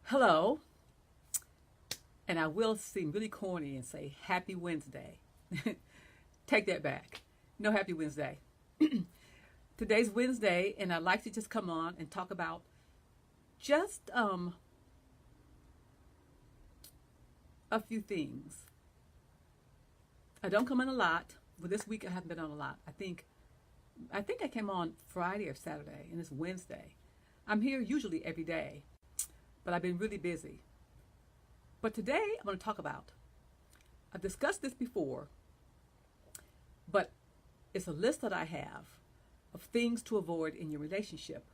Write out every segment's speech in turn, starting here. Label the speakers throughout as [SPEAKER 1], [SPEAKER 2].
[SPEAKER 1] Hello, and I will seem really corny and say Happy Wednesday. Take that back. No Happy Wednesday. Today's Wednesday, and I'd like to just come on and talk about just a few things. I don't come on a lot, but this week I haven't been on a lot. I think I came on Friday or Saturday, and it's Wednesday. I'm here usually every day, but I've been really busy. But today I'm going to talk about, I've discussed this before, but it's a list that I have of things to avoid in your relationship.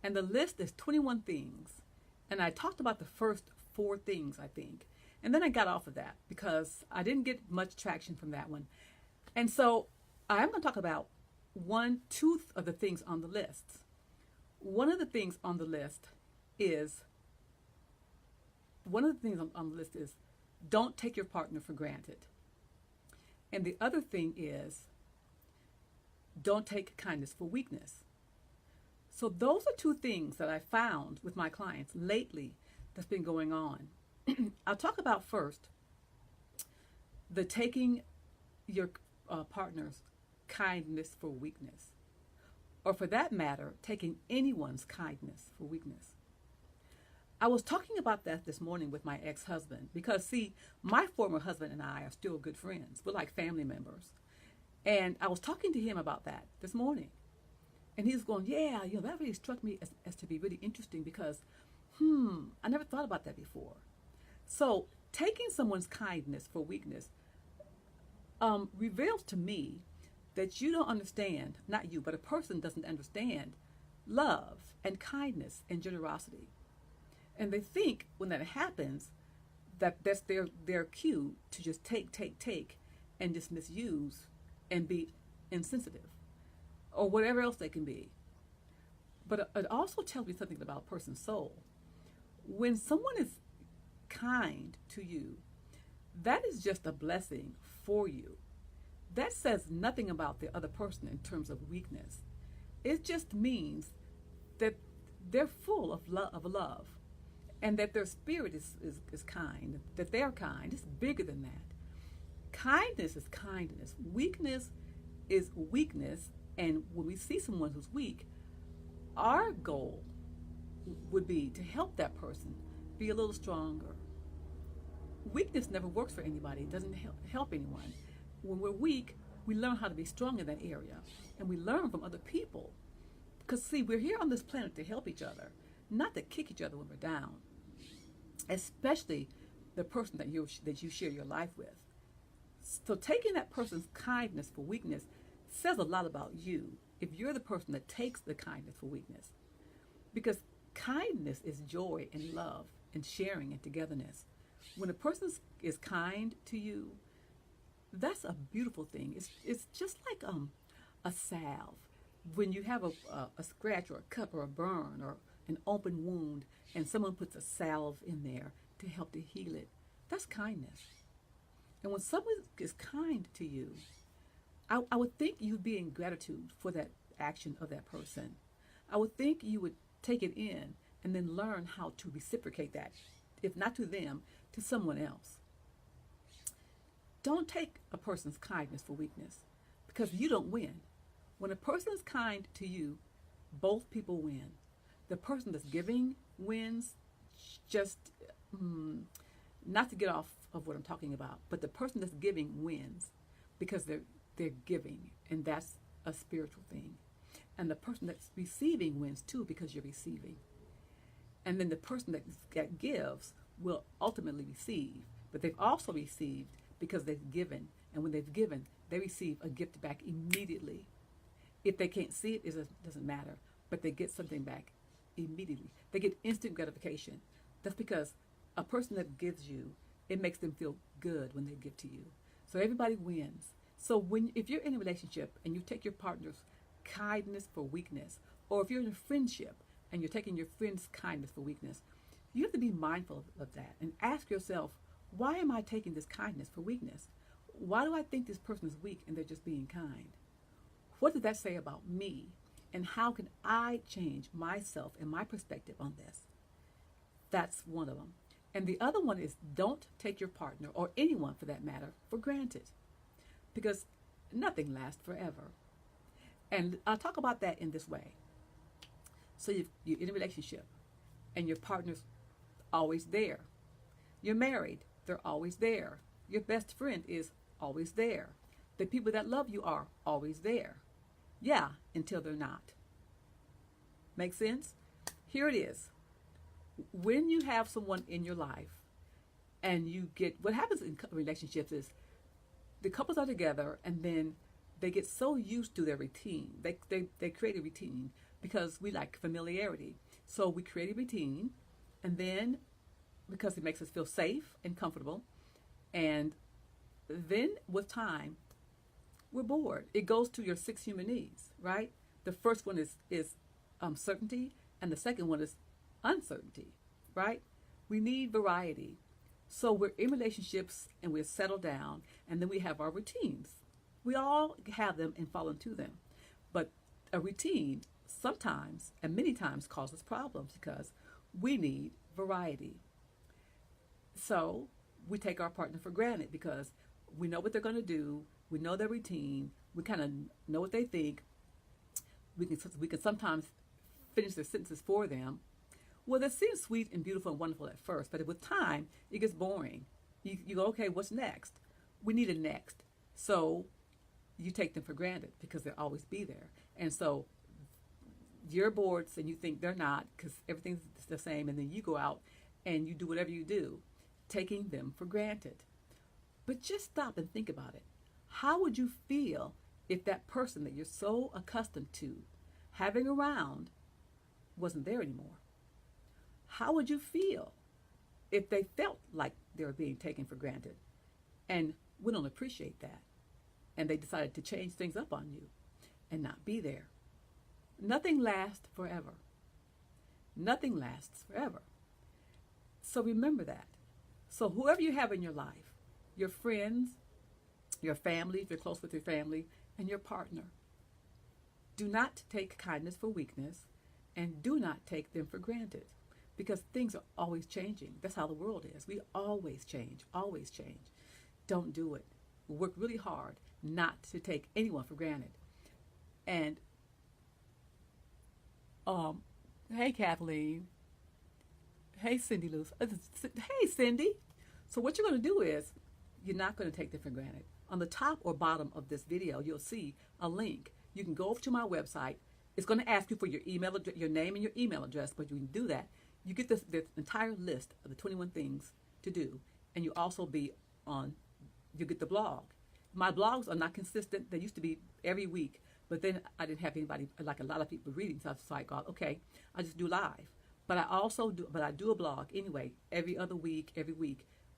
[SPEAKER 1] And the list is 21 things. And I talked about the first four things, I think. And then I got off of that because I didn't get much traction from that one. And so I'm going to talk about two of the things on the list. One of the things on the list is don't take your partner for granted. And the other thing is don't take kindness for weakness. So those are two things that I found with my clients lately that's been going on. I'll talk about first the taking your partner's kindness for weakness, or for that matter, taking anyone's kindness for weakness. I was talking about that this morning with my ex-husband because, see, my former husband and I are still good friends. We're like family members. And I was talking to him about that this morning. And he's going, yeah, that really struck me as to be really interesting because, I never thought about that before. So taking someone's kindness for weakness reveals to me that you don't understand, not you, but a person doesn't understand love and kindness and generosity. And they think when that happens, that's their cue to just take, and just misuse and be insensitive or whatever else they can be. But it also tells me something about a person's soul. When someone is kind to you, that is just a blessing for you. That says nothing about the other person in terms of weakness. It just means that they're full of love, and that their spirit is kind, that they're kind. It's bigger than that. Kindness is kindness. Weakness is weakness. And when we see someone who's weak, our goal would be to help that person be a little stronger. Weakness never works for anybody. It doesn't help anyone. When we're weak, we learn how to be strong in that area. And we learn from other people. Because, see, we're here on this planet to help each other, not to kick each other when we're down. Especially the person that you share your life with. So taking that person's kindness for weakness says a lot about you if you're the person that takes the kindness for weakness. Because kindness is joy and love and sharing and togetherness. When a person is kind to you, that's a beautiful thing. It's just like a salve. When you have a scratch or a cut or a burn or an open wound and someone puts a salve in there to help to heal it, that's kindness. And when someone is kind to you, I would think you'd be in gratitude for that action of that person. I would think you would take it in and then learn how to reciprocate that, if not to them, to someone else. Don't take a person's kindness for weakness because you don't win. When a person is kind to you, both people win. The person that's giving wins, just not to get off of what I'm talking about, but the person that's giving wins because they're giving, and that's a spiritual thing. And the person that's receiving wins too because you're receiving. And then the person that gives will ultimately receive, but they've also received because they've given, and when they've given, they receive a gift back immediately. If they can't see it, it doesn't matter, but they get something back immediately. They get instant gratification. That's because a person that gives you, it makes them feel good when they give to you. So everybody wins. So if you're in a relationship and you take your partner's kindness for weakness, or if you're in a friendship and you're taking your friend's kindness for weakness, you have to be mindful of that and ask yourself, why am I taking this kindness for weakness? Why do I think this person is weak and they're just being kind? What does that say about me? And how can I change myself and my perspective on this? That's one of them. And the other one is don't take your partner, or anyone for that matter, for granted, because nothing lasts forever. And I'll talk about that in this way. So you're in a relationship and your partner's always there. You're married, they're always there. Your best friend is always there. The people that love you are always there. Yeah, until they're not. Make sense? Here it is. When you have someone in your life and you get, what happens in relationships is the couples are together and then they get so used to their routine. They create a routine because we like familiarity. So we create a routine, and then because it makes us feel safe and comfortable, and then with time, we're bored. It goes to your 6 human needs, right? The first one is certainty, and the second one is uncertainty, right? We need variety. So we're in relationships and we're settled down, and then we have our routines. We all have them and fall into them. But a routine sometimes and many times causes problems because we need variety. So we take our partner for granted because we know what they're going to do. We know their routine. We kind of know what they think. We can sometimes finish their sentences for them. Well, that seems sweet and beautiful and wonderful at first, but with time, it gets boring. You go, okay, what's next? We need a next. So you take them for granted because they'll always be there. And so you're bored and you think they're not because everything's the same, and then you go out and you do whatever you do, taking them for granted. But just stop and think about it. How would you feel if that person that you're so accustomed to having around wasn't there anymore? How would you feel if they felt like they were being taken for granted? And we don't appreciate that. And they decided to change things up on you and not be there. Nothing lasts forever. Nothing lasts forever. So remember that. So whoever you have in your life, your friends, your family, if you're close with your family, and your partner, do not take kindness for weakness, and do not take them for granted, because things are always changing. That's how the world is. We always change, always change. Don't do it. Work really hard not to take anyone for granted. And hey Kathleen, hey Cindy Lou, hey Cindy. So what you're going to do is you're not going to take them for granted. On the top or bottom of this video, you'll see a link. You can go over to my website. It's going to ask you for your email address, your name and your email address, but you can do that. You get the entire list of the 21 things to do, and you also be on, you get the blog. My blogs are not consistent. They used to be every week, but then I didn't have anybody, like a lot of people reading, so I was like, okay, I just do live. But I do a blog anyway, every other week,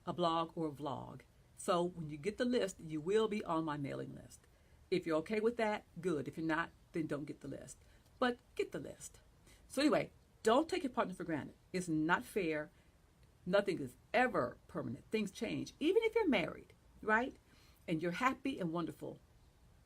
[SPEAKER 1] a blog or a vlog. So when you get the list, you will be on my mailing list. If you're okay with that, good. If you're not, then don't get the list. But get the list. So anyway, don't take your partner for granted. It's not fair. Nothing is ever permanent. Things change. Even if you're married, right? And you're happy and wonderful,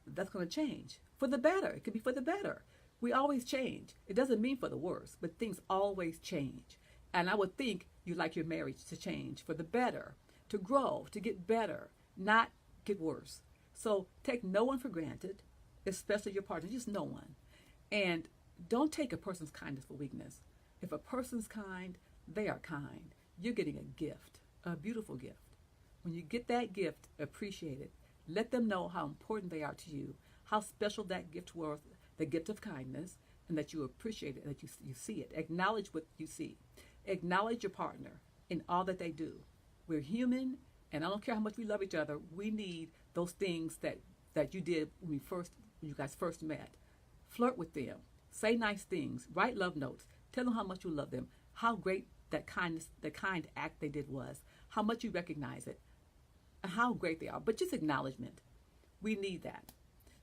[SPEAKER 1] that's going to change. For the better. It could be for the better. We always change. It doesn't mean for the worse, but things always change. And I would think you like your marriage to change for the better, to grow, to get better, not get worse. So take no one for granted, especially your partner, just no one. And don't take a person's kindness for weakness. If a person's kind, they are kind. You're getting a gift, a beautiful gift. When you get that gift, appreciate it. Let them know how important they are to you, how special that gift was, the gift of kindness, and that you appreciate it, that you see it. Acknowledge what you see. Acknowledge your partner in all that they do. We're human, and I don't care how much we love each other. We need those things that you did when you guys first met. Flirt with them. Say nice things. Write love notes. Tell them how much you love them. How great that kindness, the kind act they did was. How much you recognize it. And how great they are. But just acknowledgement. We need that.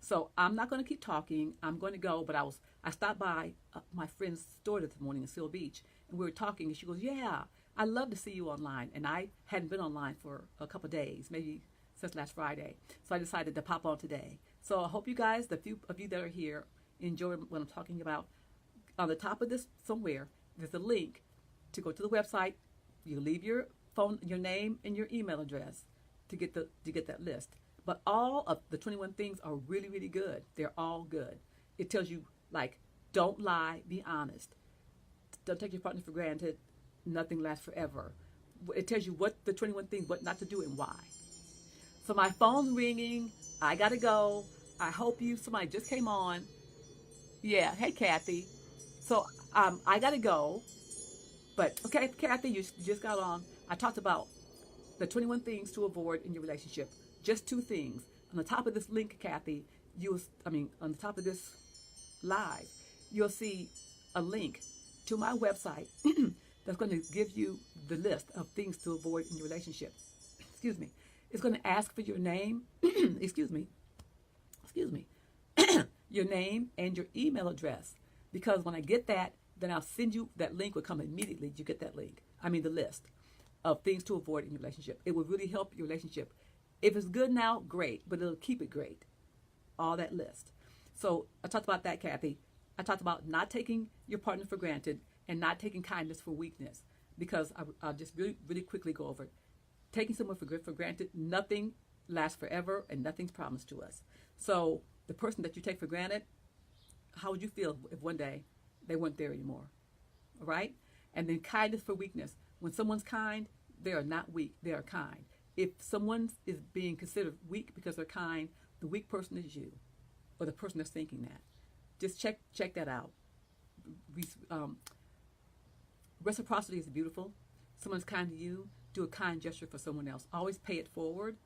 [SPEAKER 1] So I'm not going to keep talking. I'm going to go. But I stopped by my friend's store this morning in Seal Beach, and we were talking, and she goes, "Yeah, I love to see you online." And I hadn't been online for a couple of days, maybe since last Friday. So I decided to pop on today. So I hope you guys, the few of you that are here, enjoy what I'm talking about. On the top of this somewhere, there's a link to go to the website. You leave your phone, your name, and your email address to get that list. But all of the 21 things are really, really good. They're all good. It tells you, like, don't lie, be honest. Don't take your partner for granted. Nothing lasts forever. It tells you what the 21 things, what not to do, and why. So my phone's ringing. I gotta go. I hope somebody just came on. Yeah, hey Kathy. So I gotta go. But okay, Kathy, you just got on. I talked about the 21 things to avoid in your relationship. Just 2 things. On the top of this link, Kathy, on the top of this live, you'll see a link to my website that's going to give you the list of things to avoid in your relationship. Excuse me. It's going to ask for your name. Excuse me. Your name and your email address. Because when I get that, then I'll send you, that link will come immediately. You get that link. The list of things to avoid in your relationship. It will really help your relationship. If it's good now, great, but it'll keep it great. All that list. So I talked about that, Kathy. I talked about not taking your partner for granted and not taking kindness for weakness, because I'll just really, really quickly go over it. Taking someone for granted, nothing lasts forever and nothing's promised to us. So the person that you take for granted, how would you feel if one day they weren't there anymore? All right? And then kindness for weakness. When someone's kind, they are not weak, they are kind. If someone is being considered weak because they're kind, the weak person is you, or the person that's thinking that. Just check that out. Reciprocity is beautiful. Someone's kind to you, do a kind gesture for someone else. Always pay it forward,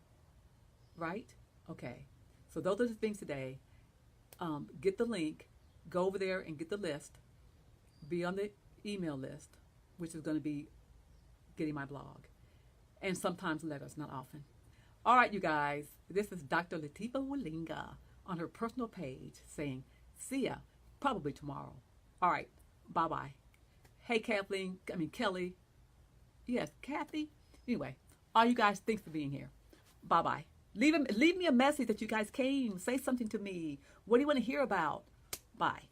[SPEAKER 1] right? Okay. So those are the things today. Get the link, go over there and get the list. Be on the email list, which is going to be getting my blog. And sometimes letters, not often. All right, you guys. This is Dr. Latifa Walinga on her personal page saying, see ya, probably tomorrow. All right, bye-bye. Hey, Kelly. Yes, Kathy. Anyway, all you guys, thanks for being here. Bye-bye. Leave me a message that you guys came. Say something to me. What do you want to hear about? Bye.